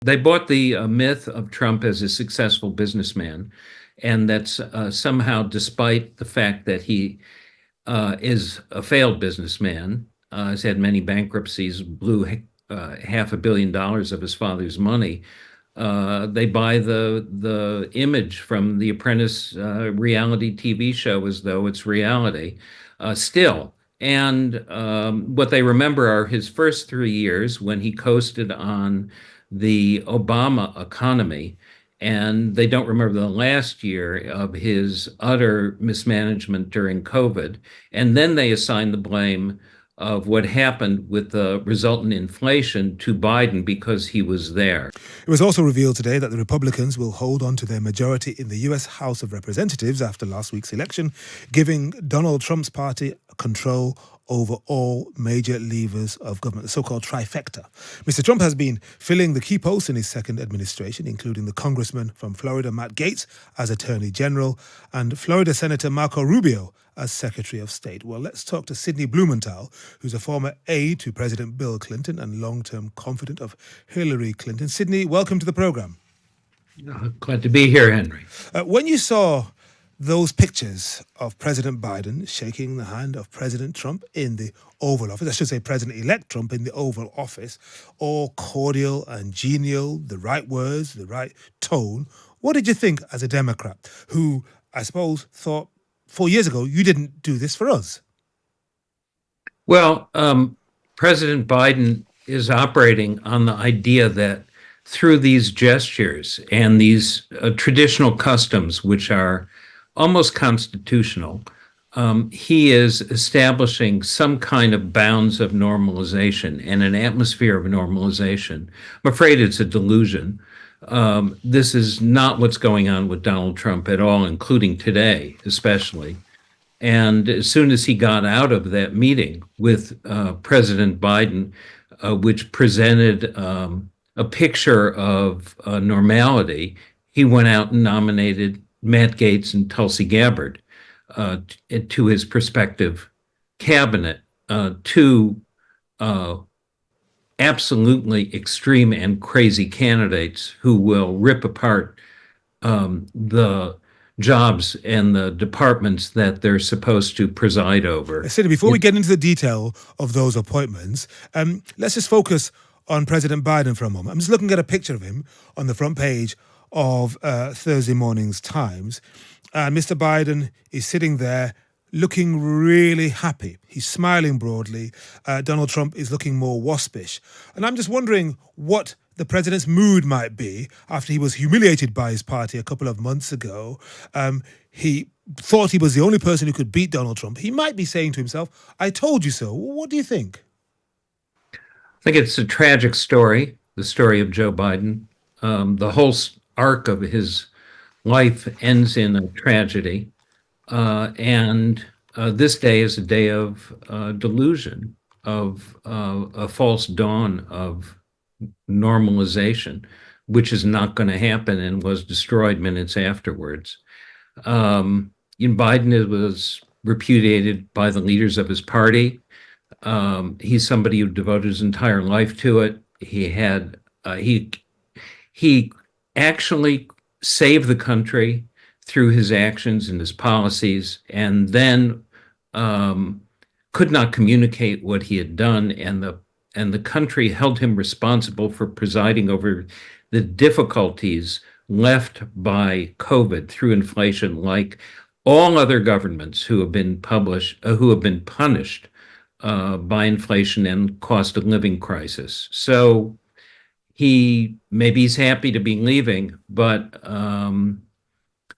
They bought the myth of Trump as a successful businessman, and that's somehow, despite the fact that he is a failed businessman, has had many bankruptcies, blew $500 million of his father's money. They buy the image from the Apprentice reality TV show as though it's reality still. And what they remember are his first 3 years when he coasted on the Obama economy. And they don't remember the last year of his utter mismanagement during COVID. And then they assign the blame of what happened with the resultant inflation to Biden because he was there. It was also revealed today that the Republicans will hold on to their majority in the U.S. House of Representatives after last week's election, giving Donald Trump's party control over all major levers of government, the so-called trifecta. Mr. Trump has been filling the key posts in his second administration, including the congressman from Florida, Matt Gaetz, as Attorney General, and Florida Senator Marco Rubio as Secretary of State. Well, let's talk to Sidney Blumenthal, who's a former aide to President Bill Clinton and long-term confidant of Hillary Clinton. Sidney, welcome to the program. Glad to be here, Henry. When you saw those pictures of President Biden shaking the hand of President Trump in the Oval Office, I should say President-elect Trump in the Oval Office, all cordial and genial, the right words, the right tone, what did you think as a Democrat who, I suppose, thought 4 years ago, you didn't do this for us? Well, President Biden is operating on the idea that through these gestures and these traditional customs, which are almost constitutional, he is establishing some kind of bounds of normalization and an atmosphere of normalization. I'm afraid it's a delusion. This is not what's going on with Donald Trump at all, including today, especially. And as soon as he got out of that meeting with President Biden, which presented a picture of normality, he went out and nominated Matt Gaetz and Tulsi Gabbard to his prospective cabinet, two absolutely extreme and crazy candidates who will rip apart the jobs and the departments that they're supposed to preside over. Sidney, before we get into the detail of those appointments, let's just focus on President Biden for a moment. I'm just looking at a picture of him on the front page of Thursday morning's Times. Mr. Biden is sitting there looking really happy. He's smiling broadly. Donald Trump is looking more waspish. And I'm just wondering what the president's mood might be after he was humiliated by his party a couple of months ago. He thought he was the only person who could beat Donald Trump. He might be saying to himself, I told you so. What do you think? I think it's a tragic story, the story of Joe Biden. The whole arc of his life ends in a tragedy. And this day is a day of delusion, of a false dawn of normalization, which is not going to happen and was destroyed minutes afterwards. Biden was repudiated by the leaders of his party. He's somebody who devoted his entire life to it. He actually saved the country through his actions and his policies, and then could not communicate what he had done, and the country held him responsible for presiding over the difficulties left by COVID through inflation, like all other governments who have been punished by inflation and cost of living crisis. So maybe he's happy to be leaving, but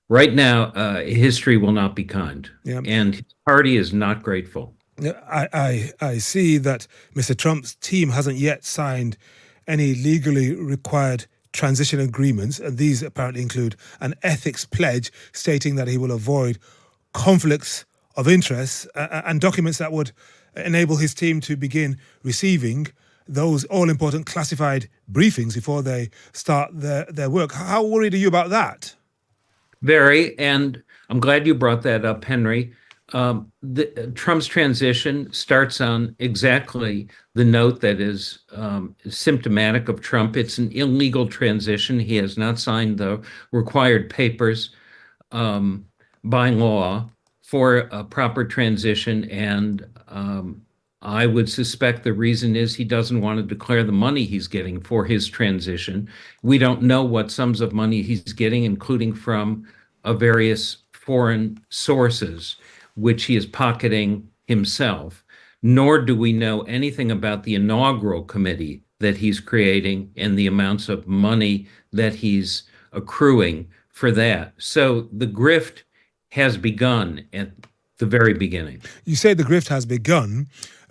right now, history will not be kind, and his party is not grateful. I see that Mr. Trump's team hasn't yet signed any legally required transition agreements, and these apparently include an ethics pledge stating that he will avoid conflicts of interest and documents that would enable his team to begin receiving those all-important classified briefings before they start their work. How worried are you about that? Very, and I'm glad you brought that up, Henry. Trump's transition starts on exactly the note that is symptomatic of Trump. It's an illegal transition. He has not signed the required papers um, by law for a proper transition. And I would suspect the reason is he doesn't want to declare the money he's getting for his transition. We don't know what sums of money he's getting, including from various foreign sources, which he is pocketing himself. Nor do we know anything about the inaugural committee that he's creating and the amounts of money that he's accruing for that. So the grift has begun at the very beginning. You say the grift has begun,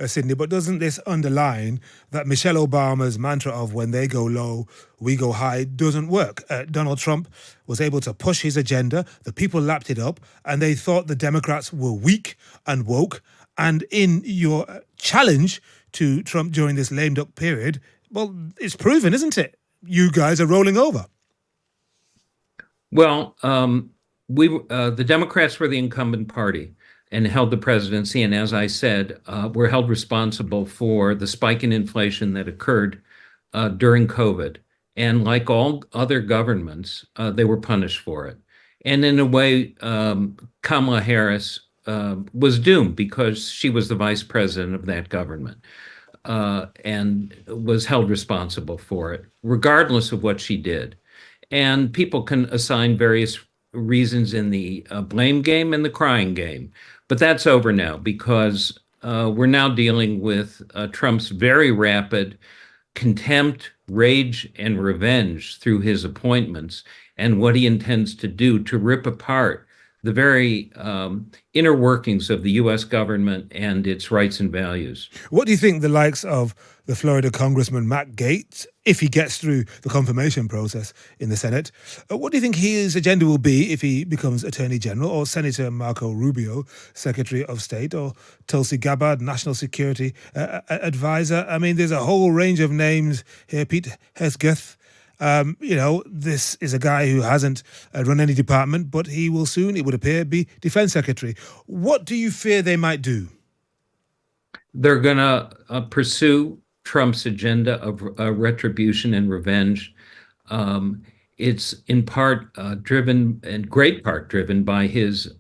Sidney, but doesn't this underline that Michelle Obama's mantra of when they go low, we go high doesn't work? Donald Trump was able to push his agenda, the people lapped it up, and they thought the Democrats were weak and woke. And in your challenge to Trump during this lame duck period, well, it's proven, isn't it? You guys are rolling over. Well, the Democrats were the incumbent party and held the presidency, and as I said, were held responsible for the spike in inflation that occurred during COVID. And like all other governments, they were punished for it. And in a way, Kamala Harris was doomed because she was the vice president of that government and was held responsible for it, regardless of what she did. And people can assign various reasons in the blame game and the crying game. But that's over now because we're now dealing with Trump's very rapid contempt, rage, and revenge through his appointments and what he intends to do to rip apart the very inner workings of the U.S. government and its rights and values. What do you think the likes of the Florida Congressman Matt Gaetz, if he gets through the confirmation process in the Senate, what do you think his agenda will be if he becomes Attorney General, or Senator Marco Rubio, Secretary of State, or Tulsi Gabbard, National Security Advisor? I mean, there's a whole range of names here. Pete Hegseth. This is a guy who hasn't run any department, but he will soon, it would appear, be Defense Secretary. What do you fear they might do? They're going to pursue Trump's agenda of retribution and revenge. It's in part driven, in great part driven by his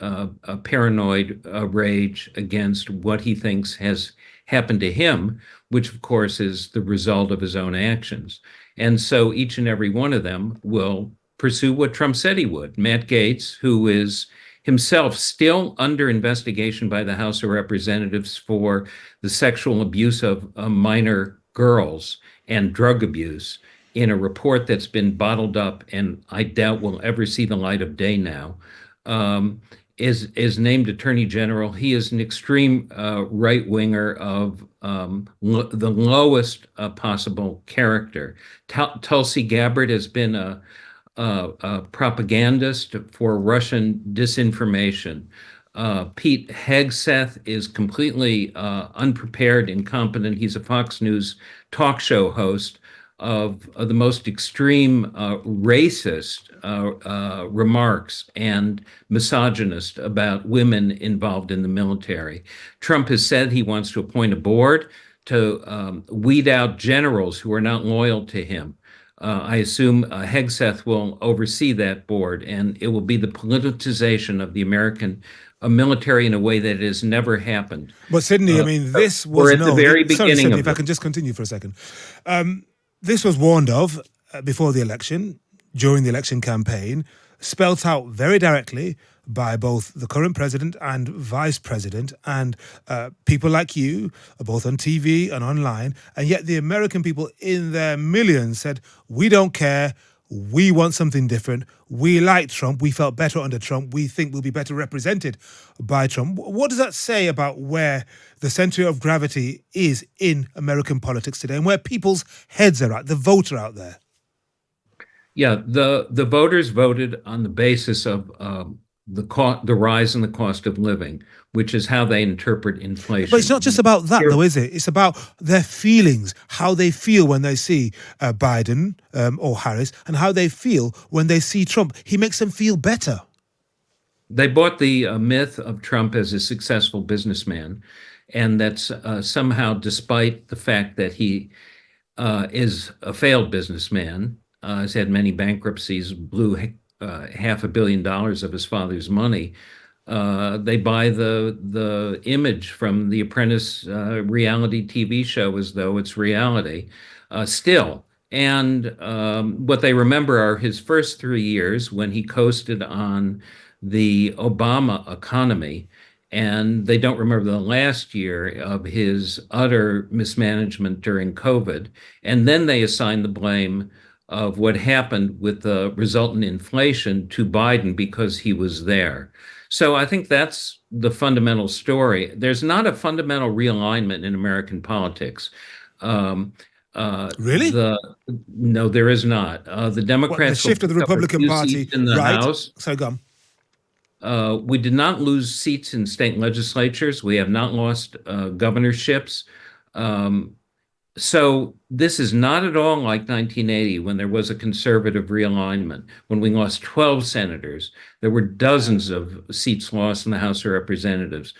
paranoid rage against what he thinks has happened to him, which of course is the result of his own actions. And so each and every one of them will pursue what Trump said he would. Matt Gaetz, who is himself still under investigation by the House of Representatives for the sexual abuse of minor girls and drug abuse in a report that's been bottled up and I doubt will ever see the light of day now, is named Attorney General. He is an extreme right winger of the lowest possible character. Tulsi Gabbard has been a propagandist for Russian disinformation. Pete Hegseth is completely unprepared, incompetent. He's a Fox News talk show host of the most extreme racist remarks and misogynist about women involved in the military. Trump has said he wants to appoint a board to weed out generals who are not loyal to him. I assume Hegseth will oversee that board, and it will be the politicization of the American military in a way that has never happened. But Sidney, I mean, this was we're at the very beginning Sorry, Sidney, of if I can just continue for a second. This was warned of before the election, during the election campaign, spelt out very directly by both the current president and vice president and people like you, both on TV and online. And yet the American people in their millions said, we don't care. We want something different. We like Trump. We felt better under Trump. We think we'll be better represented by Trump. What does that say about where the center of gravity is in American politics today and where people's heads are at, the voter out there? Yeah, the voters voted on the basis of the rise in the cost of living, which is how they interpret inflation. But it's not just about that, though, is it? It's about their feelings, how they feel when they see Biden or Harris, and how they feel when they see Trump. He makes them feel better. They bought the myth of Trump as a successful businessman, and that's somehow, despite the fact that he is a failed businessman, has had many bankruptcies, blew $500 million of his father's money. They buy the image from the Apprentice reality TV show as though it's reality still. And what they remember are his first 3 years when he coasted on the Obama economy. And they don't remember the last year of his utter mismanagement during COVID. And then they assign the blame of what happened with the resultant inflation to Biden because he was there. So I think that's the fundamental story. There's not a fundamental realignment in American politics. Um, Really? no, there is not. The What, the Democrats will shift of the pick up a Republican few Party, seats in the right? House. So go on. We did not lose seats in state legislatures. We have not lost governorships. Um, so this is not at all like 1980 when there was a conservative realignment. When we lost 12 senators, there were dozens of seats lost in the House of Representatives.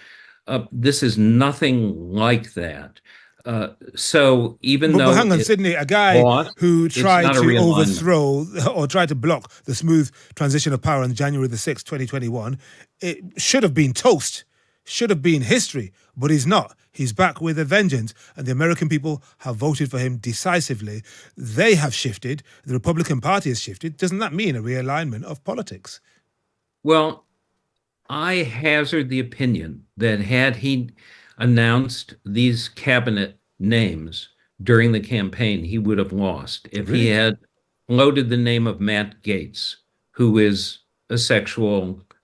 This is nothing like that. So even But though hang on, it Sidney, a guy lost, who it's tried not a to realignment. overthrow or tried to block the smooth transition of power on January the 6th, 2021, it should have been toast, should have been history, but he's not. He's back with a vengeance, and the American people have voted for him decisively. They have shifted. The Republican Party has shifted. Doesn't that mean a realignment of politics? Well, I hazard the opinion that had he announced these cabinet names during the campaign, he would have lost. If he Really? had loaded the name of Matt Gaetz, who is a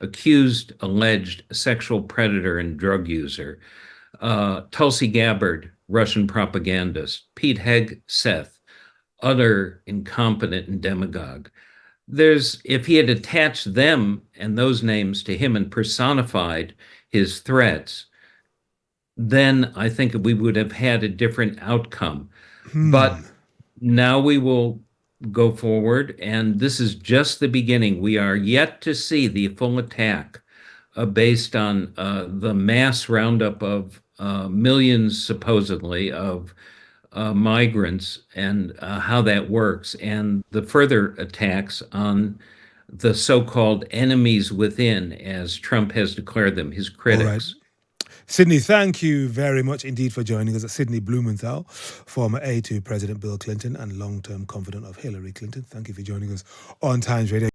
accused, alleged sexual predator and drug user, Tulsi Gabbard, Russian propagandist, Pete Hegseth, utter incompetent and demagogue. If he had attached them and those names to him and personified his threats, then I think we would have had a different outcome. But now we will go forward, and this is just the beginning. We are yet to see the full attack based on the mass roundup of millions, supposedly, of migrants and how that works, and the further attacks on the so-called enemies within, as Trump has declared them, his All right. critics. Sydney, thank you very much indeed for joining us. Sidney Blumenthal, former aide to President Bill Clinton and long-term confidant of Hillary Clinton. Thank you for joining us on Times Radio.